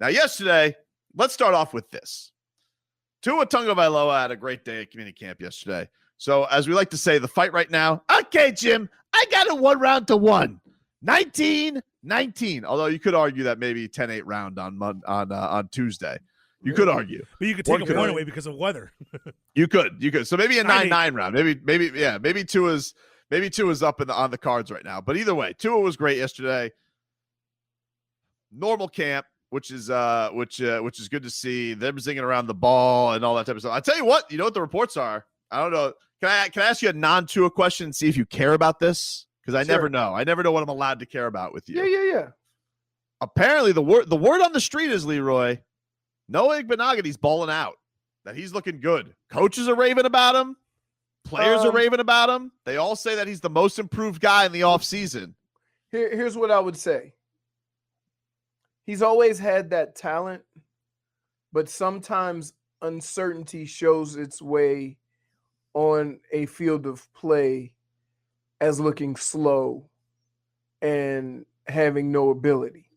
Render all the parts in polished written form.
Now, yesterday, let's start off with this. Tua Tagovailoa had a great day at community camp yesterday. So, as we like to say, the fight right now, okay, Jim, I got it 1-1. 19-19. Although you could argue that maybe 10-8 round on Tuesday. You could argue. But you could take a point away because of weather. You could. So maybe a 9-9 round. Maybe Tua's up on the cards right now. But either way, Tua was great yesterday. Normal camp, which is good to see. Them zinging around the ball and all that type of stuff. I tell you what the reports are. I don't know. Can I ask you a non-Tua question and see if you care about this? Because I never know. I never know what I'm allowed to care about with you. Yeah. Apparently, the word on the street is, Leroy, Noah Igbinoghene's balling out. That he's looking good. Coaches are raving about him. Players are raving about him. They all say that he's the most improved guy in the offseason. Here's what I would say. He's always had that talent, but sometimes uncertainty shows its way on a field of play as looking slow and having no ability,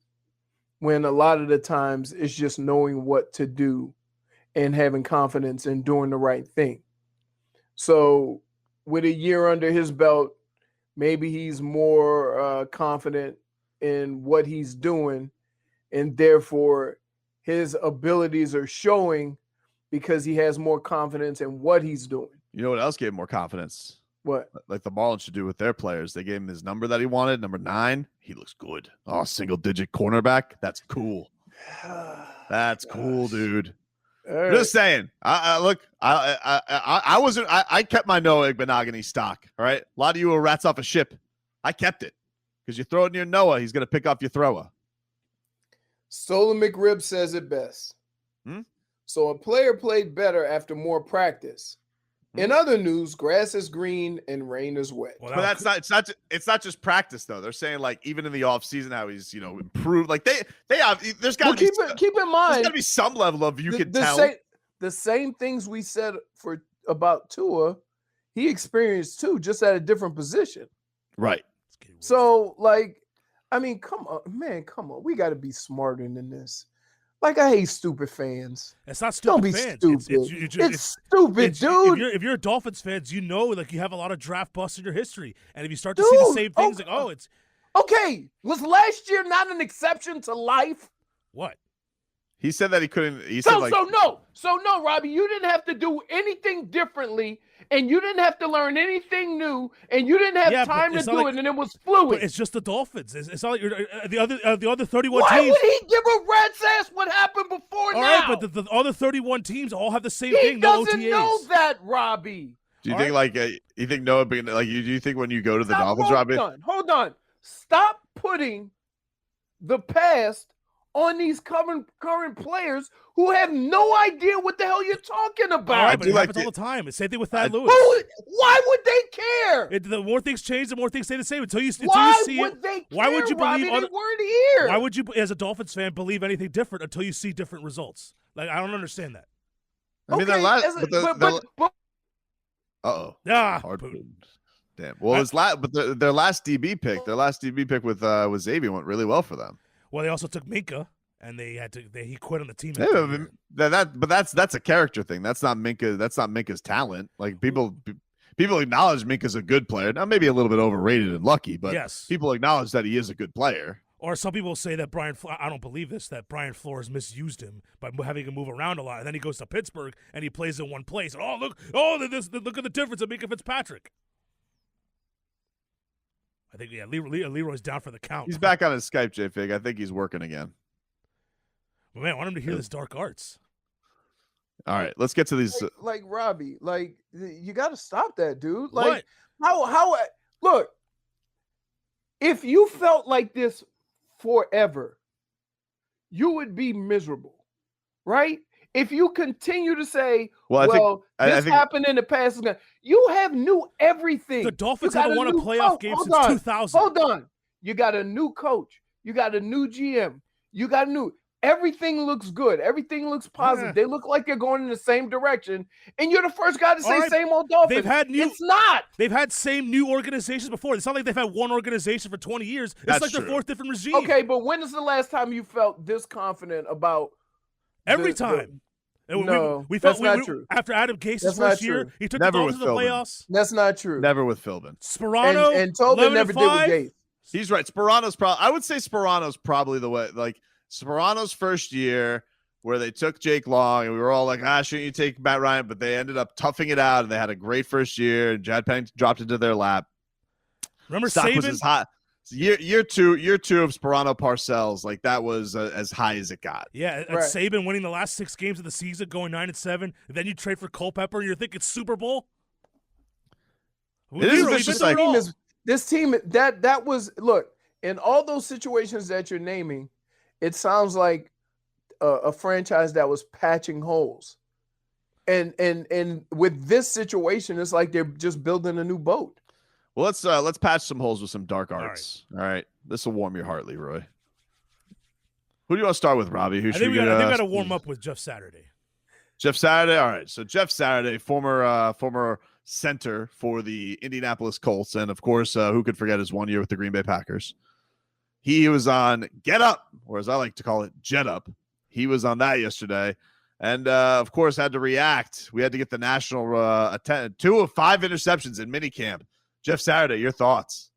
when a lot of the times it's just knowing what to do and having confidence in doing the right thing. So with a year under his belt, maybe he's more confident in what he's doing, and therefore his abilities are showing because he has more confidence in what he's doing. You know what else gave him more confidence? What? Like the Marlins should do with their players. They gave him his number that he wanted, number 9. He looks good. Oh, single-digit cornerback. That's cool. That's cool, dude. Right. Just saying. I kept my Noah Igbinoghene stock. All right. A lot of you are rats off a ship. I kept it because you throw it near Noah, he's going to pick off your thrower. Stolen McRib says it best. So a player played better after more practice. In other news, grass is green and rain is wet. Well, but it's not just practice though. They're saying like even in the offseason how he's improved. Like they have there's got to keep in mind there's got to be some level of the same things we said about Tua, he experienced too, just at a different position. Right. So come on. We got to be smarter than this. Like, I hate stupid fans. It's not stupid. Don't be fans. stupid. It's stupid, dude. If you're a Dolphins fans, you have a lot of draft busts in your history, and if you start to see the same things, it's okay. Was last year not an exception to life? What? He said that he couldn't. So no, Robbie. You didn't have to do anything differently, and you didn't have to learn anything new, and you didn't have time to do it, and it was fluid. It's just the Dolphins. It's not like the other 31 Why teams. Why would he give a rat's ass what happened before now? All right, but the other 31 teams all have the same thing. He doesn't know that, Robbie. Do you think you think Noah being do you think when you go to the Dolphins, Robbie? Hold on. Stop putting the past on these current players who have no idea what the hell you're talking about. Right, but it happens all the time. The same thing with Thad Lewis. Why would they care? The more things change, the more things stay the same. Until you see would it. They care, why would you believe? Robbie, they weren't here. Why would you, as a Dolphins fan, believe anything different until you see different results? Like, I don't understand that. I mean, their last. Hard Damn. Well, their last DB pick, with Xavier went really well for them. Well, they also took Minka, and he quit on the team. That's a character thing. That's not Minka. That's not Minka's talent. Like people acknowledge Minka's a good player. Now maybe a little bit overrated and lucky, but yes, people acknowledge that he is a good player. Or some people say that I don't believe this, that Brian Flores misused him by having him move around a lot, and then he goes to Pittsburgh and he plays in one place. And, look at the difference of Minka Fitzpatrick. I think Leroy's down for the count. He's back on his Skype, J-Fig. I think he's working again. Well, man, I want him to hear this dark arts. All right, let's get to these. Like Robbie, you got to stop that, dude. What? How? Look, if you felt like this forever, you would be miserable, right? If you continue to say, this happened in the past, you have new everything. The Dolphins haven't won a playoff game since 2000. Hold on. You got a new coach. You got a new GM. You got everything looks good. Everything looks positive. Yeah. They look like they're going in the same direction. And you're the first guy to say right. same old Dolphins. It's not. They've had same new organizations before. It's not like they've had one organization for 20 years. It's like the fourth different regime. Okay, but when is the last time you felt this confident about every time? No, we that's felt not true. After Adam Gase's first year, he took the Dolphins to the playoffs. That's not true. Never with Philbin. Sperano and Tobin never did with Gase. He's right. I would say Sperano's probably the way. Like Sperano's first year, where they took Jake Long, and we were all like, shouldn't you take Matt Ryan? But they ended up toughing it out, and they had a great first year, and Chad Pennington dropped into their lap. Remember Stock Saban? was as hot. Year two of Sperano Parcells, like that was as high as it got. Yeah, right. Saban winning the last 6 games of the season, going 9-7. Then you trade for Culpepper, and you're thinking Super Bowl. This team that was look in all those situations that you're naming. It sounds like a franchise that was patching holes, and with this situation, it's like they're just building a new boat. Well, let's patch some holes with some dark arts. All right. This will warm your heart, Leroy. Who do you want to start with, Robbie? I think we got to warm up with Jeff Saturday. Jeff Saturday. All right. So Jeff Saturday, former center for the Indianapolis Colts, and of course, who could forget his 1 year with the Green Bay Packers? He was on Get Up, or as I like to call it, Jet Up. He was on that yesterday, and of course had to react. We had to get the national 2 of 5 interceptions in minicamp. Jeff Saturday, your thoughts?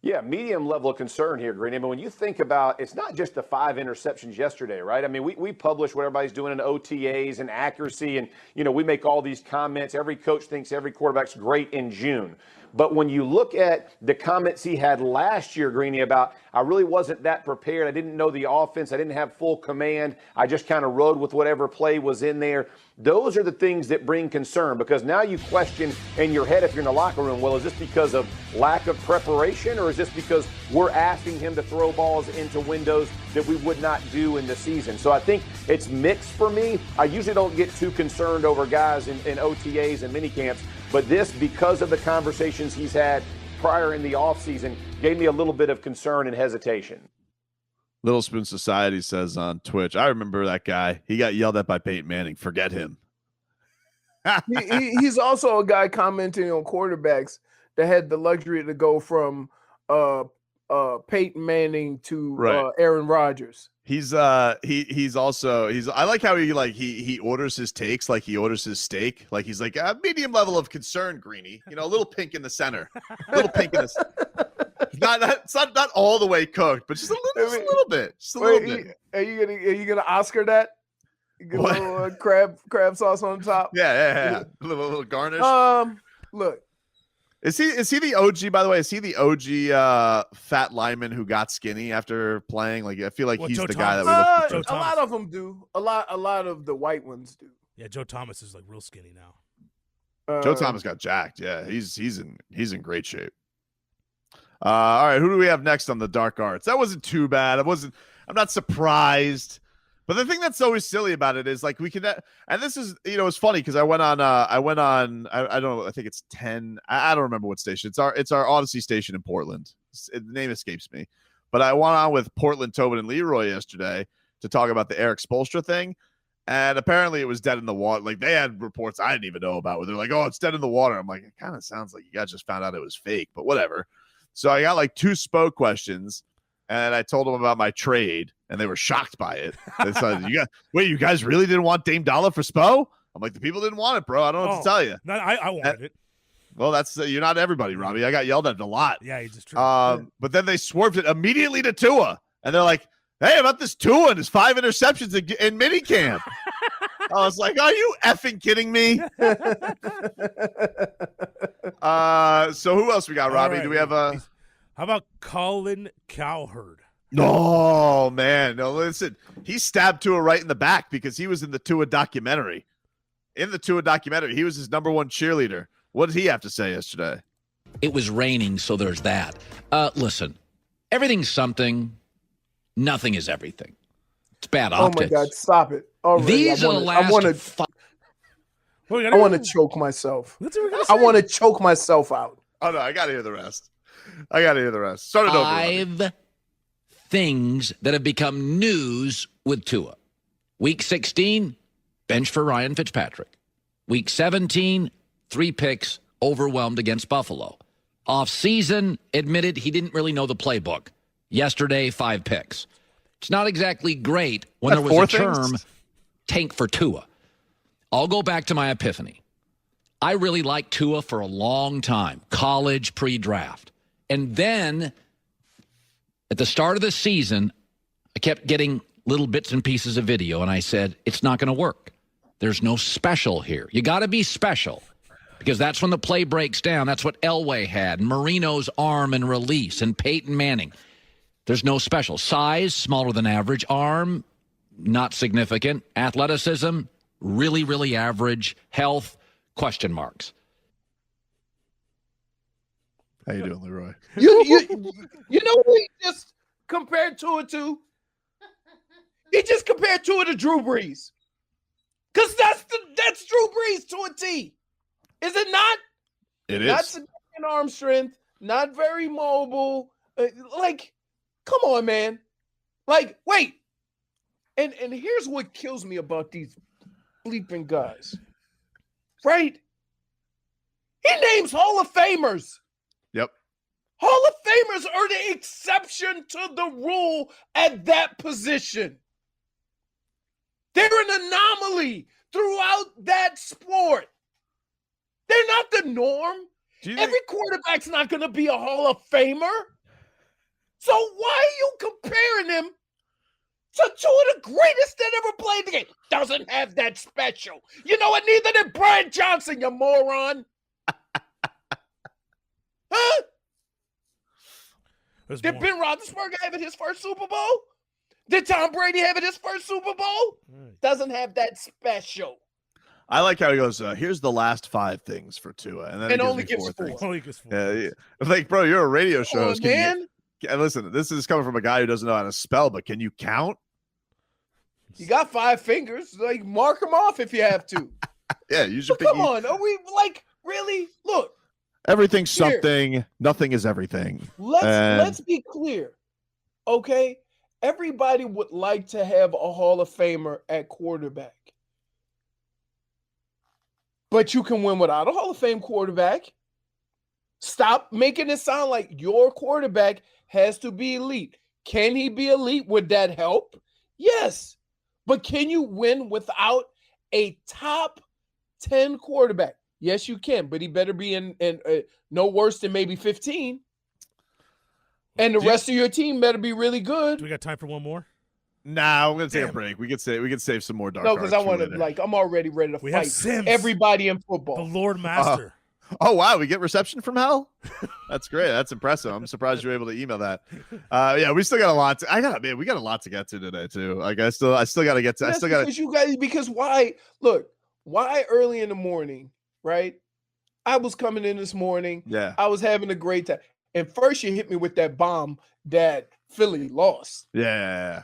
Yeah, medium level of concern here, Green. I mean, when you think about, it's not just the 5 interceptions yesterday, right? I mean, we publish what everybody's doing in OTAs and accuracy, and, we make all these comments. Every coach thinks every quarterback's great in June. But when you look at the comments he had last year, Greeny, about I really wasn't that prepared. I didn't know the offense. I didn't have full command. I just kind of rode with whatever play was in there. Those are the things that bring concern, because now you question in your head if you're in the locker room, well, is this because of lack of preparation, or is this because we're asking him to throw balls into windows that we would not do in the season? So I think it's mixed for me. I usually don't get too concerned over guys in OTAs and minicamps, but this, because of the conversations he's had prior in the offseason, gave me a little bit of concern and hesitation. Little Spoon Society says on Twitch, I remember that guy. He got yelled at by Peyton Manning. Forget him. He's also a guy commenting on quarterbacks that had the luxury to go from Peyton Manning to Aaron Rodgers. He's I like how he orders his takes like he orders his steak. Like he's like a medium level of concern, Greeny. A little pink in the center. A little pink in the it's not all the way cooked, but just a little bit. Just a little bit. Are you gonna Oscar that? Get a little crab sauce on top. Yeah. A little garnish. Look. Is he the OG, by the way? Is he the OG fat lineman who got skinny after playing? Like I feel like he's Joe the Thomas. guy that we look a lot of them do. A lot of the white ones do. Yeah, Joe Thomas is like real skinny now. Joe Thomas got jacked. Yeah, he's in great shape. All right, who do we have next on the dark arts? That wasn't too bad. I'm not surprised. But the thing that's always silly about it is like we can, and this is, it's funny because I went on, I don't know, I think it's 10. I don't remember what station. It's our Odyssey station in Portland. The name escapes me, but I went on with Portland, Tobin and Leroy yesterday to talk about the Eric Spoelstra thing. And apparently it was dead in the water. Like they had reports I didn't even know about where they're like, oh, it's dead in the water. I'm like, it kind of sounds like you guys just found out it was fake, but whatever. So I got like 2 spoke questions. And I told them about my trade, and they were shocked by it. They said, you guys really didn't want Dame Dollar for Spo? I'm like, the people didn't want it, bro. I don't know what to tell you. No, I wanted it. Well, that's you're not everybody, Robbie. I got yelled at a lot. Yeah, he's just true. But then they swerved it immediately to Tua, and they're like, hey, about this Tua and his 5 interceptions in minicamp. I was like, are you effing kidding me? So who else we got, Robbie? Right, do we have a... How about Colin Cowherd? No, man. No, listen. He stabbed Tua right in the back because he was in the Tua documentary. In the Tua documentary, he was his number 1 cheerleader. What did he have to say yesterday? It was raining, so there's that. Listen, everything's something. Nothing is everything. It's bad optics. Oh, my God. Stop it. Already. These are the last... I want to choke myself. I want to choke myself out. Oh, no. I got to hear the rest. Start it over. 5 things that have become news with Tua. Week 16, bench for Ryan Fitzpatrick. Week 17, 3 picks, overwhelmed against Buffalo. Off-season, admitted he didn't really know the playbook. Yesterday, 5 picks. It's not exactly great when there was a term, tank for Tua. I'll go back to my epiphany. I really liked Tua for a long time, college, pre-draft. And then at the start of the season, I kept getting little bits and pieces of video, and I said, it's not going to work. There's no special here. You got to be special because that's when the play breaks down. That's what Elway had, Marino's arm and release, and Peyton Manning. There's no special. Size, smaller than average. Arm, not significant. Athleticism, really, really average. Health, question marks. How you doing, Leroy? You know who he just compared Tua to? He just compared Tua to Drew Brees. Because that's Drew Brees to a T. Is it not? It Not is. significant arm strength, not very mobile. Come on, man. Wait. And here's what kills me about these bleeping guys. Right? He names Hall of Famers. Yep. Hall of Famers are the exception to the rule at that position. They're an anomaly throughout that sport. They're not the norm. Every quarterback's not going to be a Hall of Famer. So why are you comparing him to two of the greatest that ever played the game? Doesn't have that special. You know what? Neither did Brian Johnson, you moron. Huh? Did Ben Roethlisberger have it his first Super Bowl? Did Tom Brady have it his first Super Bowl? Doesn't have that special. I like how he goes, here's the last 5 things for Tua. And then And he only gives me gives 4 4. things. Only gives 4. Yeah. Like, bro, you're a radio show. Oh, man. And listen, this is coming from a guy who doesn't know how to spell, but can you count? You got 5 fingers. Mark them off if you have to. Yeah, use your But come pinky. on. Are we really? Look, Everything's Here. something. Nothing is everything. let's be clear. Okay? Everybody would like to have a Hall of Famer at quarterback. But you can win without a Hall of Fame quarterback. Stop making it sound like your quarterback has to be elite. Can he be elite? Would that help? Yes. But can you win without a top 10 quarterback? Yes, you can, but he better be in no worse than maybe 15. And the rest of your team better be really good. Do we got time for one more? Nah, we're gonna take Damn. a break. We could save some more dark. No, because I arts for want to later. I'm already ready to We have fight Sims. everybody in The football. Lord Master. Oh wow, we get reception from hell. That's great. That's impressive. I'm surprised you were able to email that. Yeah, we still got a lot. We got a lot to get to today too. Like I still got to get to. I That's still got because you guys. Because why? Look, why early in the morning, right? I was coming in this morning. Yeah. I was having a great time. And first, you hit me with that bomb that Philly lost. Yeah.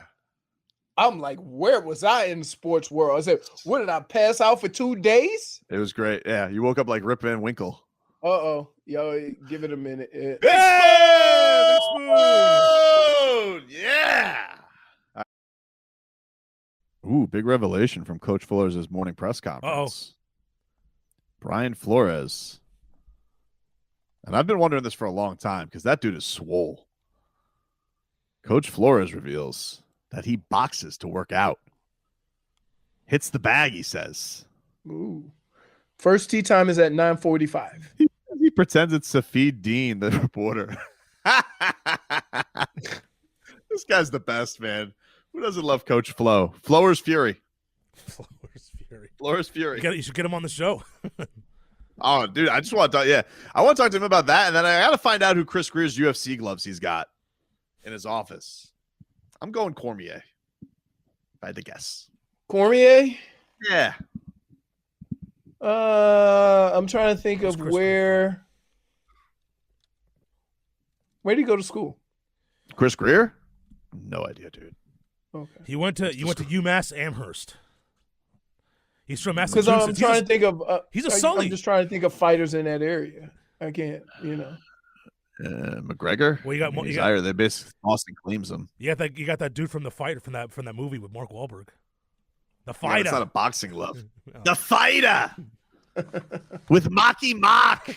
I'm like, where was I in the sports world? I said, what did I pass out for 2 days? It was great. Yeah, you woke up like Rip Van Winkle. Uh-oh. Yo, give it a minute. Hey! Big spoon! Yeah. Ooh, big revelation from Coach Flores' morning press conference. Brian Flores. And I've been wondering this for a long time because that dude is swole. Coach Flores reveals that he boxes to work out. Hits the bag, he says. Ooh. First tee time is at 9:45. He pretends it's Safid Dean, the reporter. This guy's the best, man. Who doesn't love Coach Flo? Flowers Fury. Flowers Fury. Flowers Fury. You should get him on the show. Oh, dude, I just want to talk. Yeah, I want to talk to him about that. And then I got to find out who Chris Greer's UFC gloves he's got in his office. I'm going Cormier, if I had to guess. Cormier? Yeah. I'm trying to think of Chris where did he go to school? Chris Greer? No idea, dude. Okay. You went to UMass Amherst. He's from Because Massachusetts. I'm trying to think of he's a Sully. I'm just trying to think of fighters in that area. I can't, McGregor. Well, you got He's higher. They basically Austin claims him. You got that dude from the fight from that movie with Mark Wahlberg. The Yeah, fighter. it's not a boxing glove. Oh. The fighter with Mocky Mock.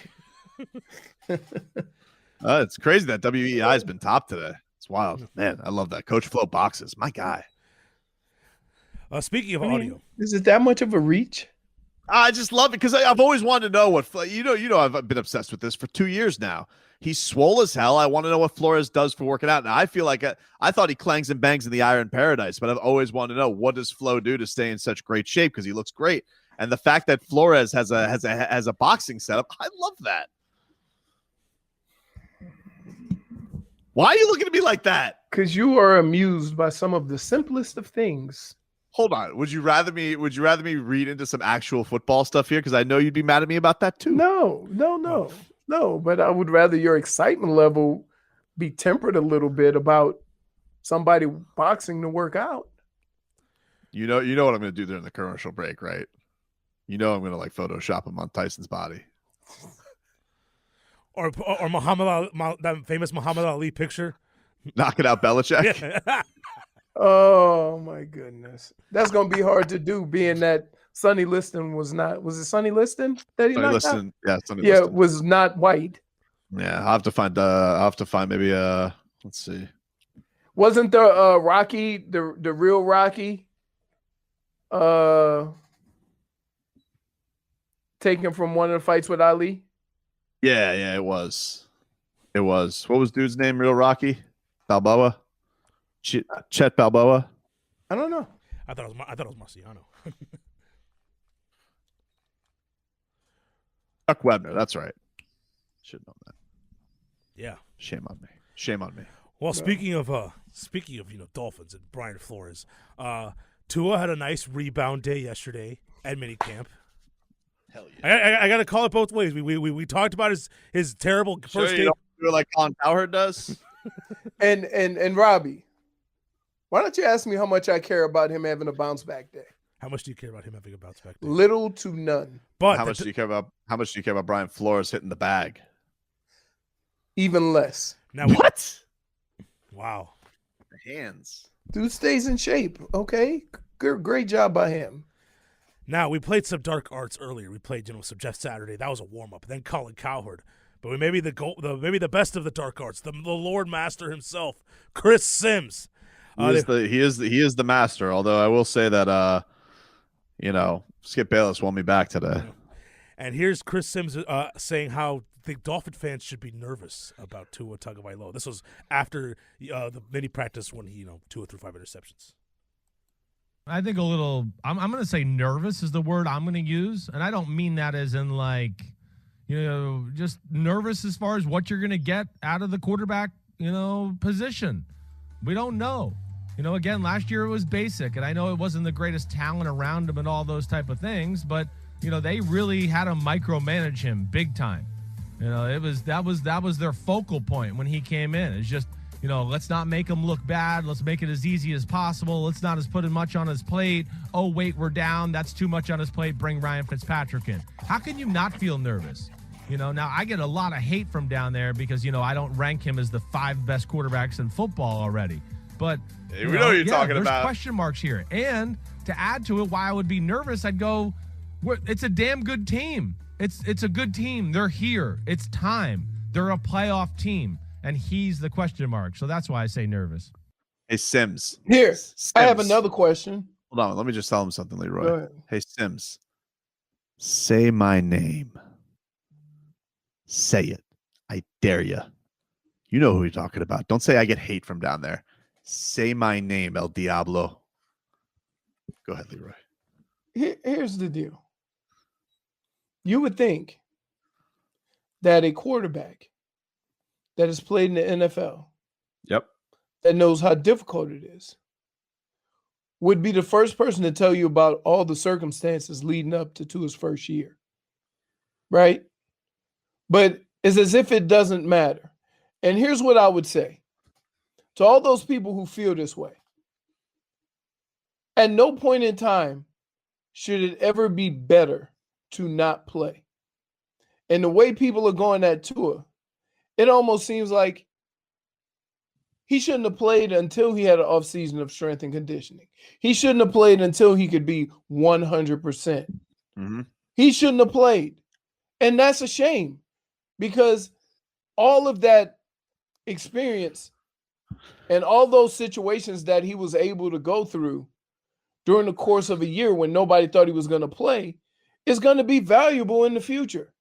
It's crazy that WEI has been top today. It's wild, man. I love that. Coach Flo boxes, my guy. Speaking of audio, is it that much of a reach? I just love it because I've always wanted to know what I've been obsessed with this for 2 years now. He's swole as hell. I want to know what Flores does for working out. Now I feel like I thought he clangs and bangs in the iron paradise, but I've always wanted to know what does Flo do to stay in such great shape because he looks great. And the fact that Flores has a boxing setup, I love that. Why are you looking at me like that? Because you are amused by some of the simplest of things. Hold on. Would you rather me read into some actual football stuff here? Because I know you'd be mad at me about that too. No. But I would rather your excitement level be tempered a little bit about somebody boxing to work out. You know what I'm going to do during the commercial break, right? You know I'm going to like Photoshop him on Tyson's body. Or Muhammad Ali, that famous Muhammad Ali picture. Knocking out Belichick. Yeah. Oh my goodness, that's gonna be hard to do. Being that Sonny Liston was it Sonny Liston that he knocked out? Yeah, Sonny Liston. Was not white. Yeah, I'll have to find maybe let's see. Wasn't the Rocky the real Rocky taken from one of the fights with Ali? Yeah, it was. What was dude's name? Real Rocky? Balboa? Chet Balboa? I don't know. I thought it was Marciano. Chuck Webner, that's right. Should know that. Yeah. Shame on me. Well, speaking of Dolphins and Brian Flores, Tua had a nice rebound day yesterday at minicamp. Hell yeah. I got to call it both ways. We talked about his terrible first game. Don't do it like Colin Cowherd does. and Robbie, why don't you ask me how much I care about him having a bounce back day? How much do you care about him having a bounce back day? Little to none. But how much do you care about Brian Flores hitting the bag? Even less. Now what? Wow. The hands. Dude stays in shape. Okay, great job by him. Now we played some dark arts earlier. We played some Jeff Saturday. That was a warm up. Then Colin Cowherd. But maybe the best of the dark arts, the Lord Master himself, Chris Sims. He is the master. Although I will say that Skip Bayless won me back today. And here's Chris Sims saying how the Dolphin fans should be nervous about Tua Tagovailoa. This was after the mini practice when he Tua threw 5 interceptions. I think a little. I'm going to say nervous is the word I'm going to use, and I don't mean that as in like. Just nervous as far as what you're going to get out of the quarterback, position. We don't know. Again, last year it was basic, and I know it wasn't the greatest talent around him and all those type of things, but, they really had to micromanage him big time. That was their focal point when he came in. It's just, let's not make him look bad. Let's make it as easy as possible. Let's not put much on his plate. Oh, wait, we're down. That's too much on his plate. Bring Ryan Fitzpatrick in. How can you not feel nervous? Now I get a lot of hate from down there because, I don't rank him as the 5 best quarterbacks in football already. But we know what you're talking there's about. Question marks here. And to add to it, why I would be nervous, I'd go, it's a damn good team. It's a good team. They're here. It's time. They're a playoff team. And he's the question mark. So that's why I say nervous. Hey, Sims. Here, Sims. I have another question. Hold on. Let me just tell him something, Go Leroy. ahead. Hey, Sims. Say my name. Say it. I dare you. You know who you're talking about. Don't say I get hate from down there. Say my name, El Diablo. Go ahead, Leroy. Here's the deal. You would think that a quarterback that has played in the NFL, Yep. that knows how difficult it is, would be the first person to tell you about all the circumstances leading up to his first year. Right? But it's as if it doesn't matter. And here's what I would say to all those people who feel this way. At no point in time should it ever be better to not play. And the way people are going at Tua it almost seems like he shouldn't have played until he had an offseason of strength and conditioning. He shouldn't have played until he could be 100%. Mm-hmm. He shouldn't have played. And that's a shame because all of that experience and all those situations that he was able to go through during the course of a year when nobody thought he was going to play is going to be valuable in the future.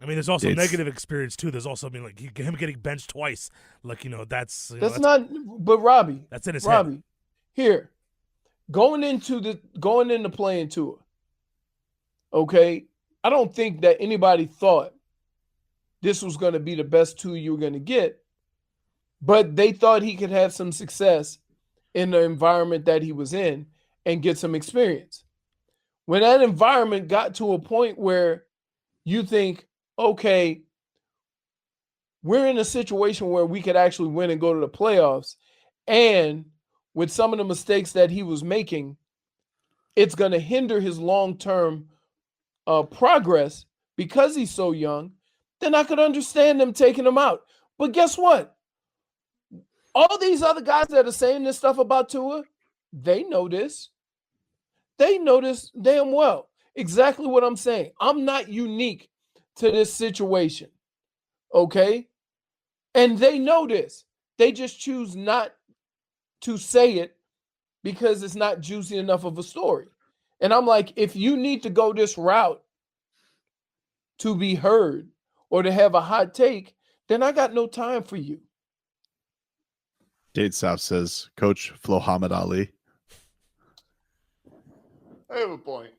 I mean, there's also negative experience too. There's also, I mean, like him getting benched twice. Like, that's not. But Robbie, that's in his Robbie, head. Here, going into playing Tua. Okay, I don't think that anybody thought this was going to be the best Tua you were going to get, but they thought he could have some success in the environment that he was in and get some experience. When that environment got to a point where you think, okay, we're in a situation where we could actually win and go to the playoffs, and with some of the mistakes that he was making, it's going to hinder his long-term progress because he's so young, then I could understand them taking him out. But guess what? All these other guys that are saying this stuff about Tua, they know this. They know this damn well. Exactly what I'm saying. I'm not unique to this situation, okay? And they know this. They just choose not to say it because it's not juicy enough of a story. And I'm like, if you need to go this route to be heard or to have a hot take, then I got no time for you. Dade South says, Coach Flohamed Ali. I have a point.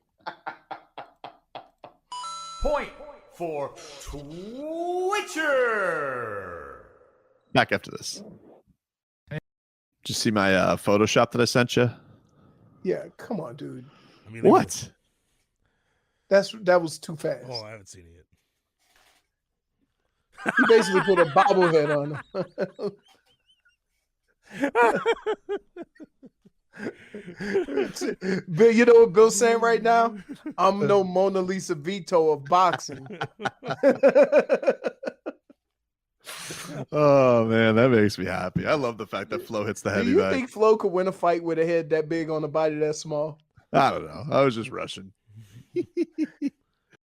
Point for Twitcher. Back after this. Did you see my Photoshop that I sent you? Yeah, come on, dude. I mean, What? That was too fast. Oh, I haven't seen it yet. He basically put a bobblehead on him. But you know what Bill's saying right now? I'm no Mona Lisa Vito of boxing. Oh man, that makes me happy. I love the fact that Flo hits the Do heavy you bag. think Flo could win a fight with a head that big on a body that small? I don't know. I was just rushing.